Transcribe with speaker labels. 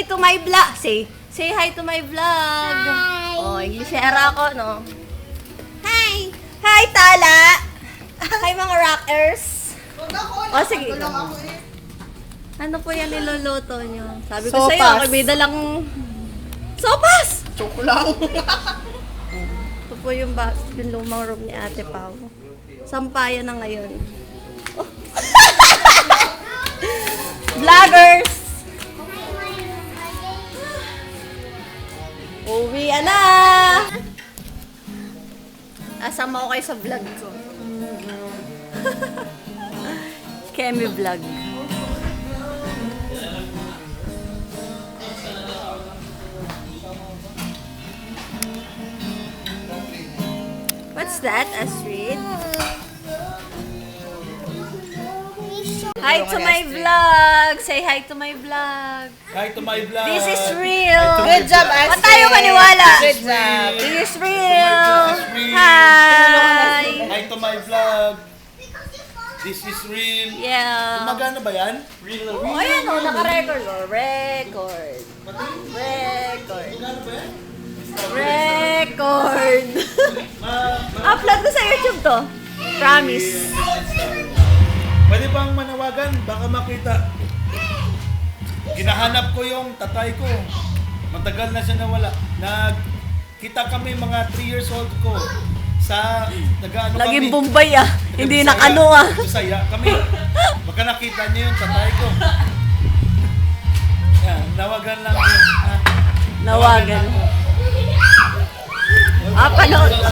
Speaker 1: say to my vlog. Say hi to my vlog.
Speaker 2: Hi.
Speaker 1: Oh, Englishera ako, no? Hi! Hi, Tala! Hi, mga rockers! Oh, sige. Ano po yan niluluto nyo? Sabi ko sa'yo,
Speaker 3: Sopas.
Speaker 1: may dalang sopas!
Speaker 3: Choco lang.
Speaker 1: Ito po yung lumang room ni Ate Pao. Sampayan na ngayon. Oh. Vloggers! Uwi na! Asama ko kayo sa vlog ko. Kemi vlog. What's that, Astrid? Hi to my vlog! Say hi to my vlog!
Speaker 4: Hi to my vlog.
Speaker 1: This is real!
Speaker 3: Good job, Astrid.
Speaker 1: Ba't tayo maniwala?
Speaker 3: Good job.
Speaker 1: This is real!
Speaker 4: This is real.
Speaker 1: Hi!
Speaker 4: Hi to my vlog. This is real.
Speaker 1: Yeah.
Speaker 4: Magana ba yan? Real.
Speaker 1: Oh, ayan o, naka-record o. Record. Record.
Speaker 4: Magana ba yan?
Speaker 1: Record. Upload ko sa YouTube to. Promise.
Speaker 4: Pwede bang manawagan? Baka makita. Ginahanap ko yung tatay ko. Matagal na siya nawala. Nagkita kami mga 3 years old ko. Sa nag-ano kami.
Speaker 1: Laging Bombay ah. Hindi
Speaker 4: Bisaya.
Speaker 1: nakano ah.
Speaker 4: Bisaya kami. Baka nakita niyo yung tatay ko. Yan, nawagan lang yun.
Speaker 1: Nawagan.
Speaker 4: lang po.
Speaker 1: Panood.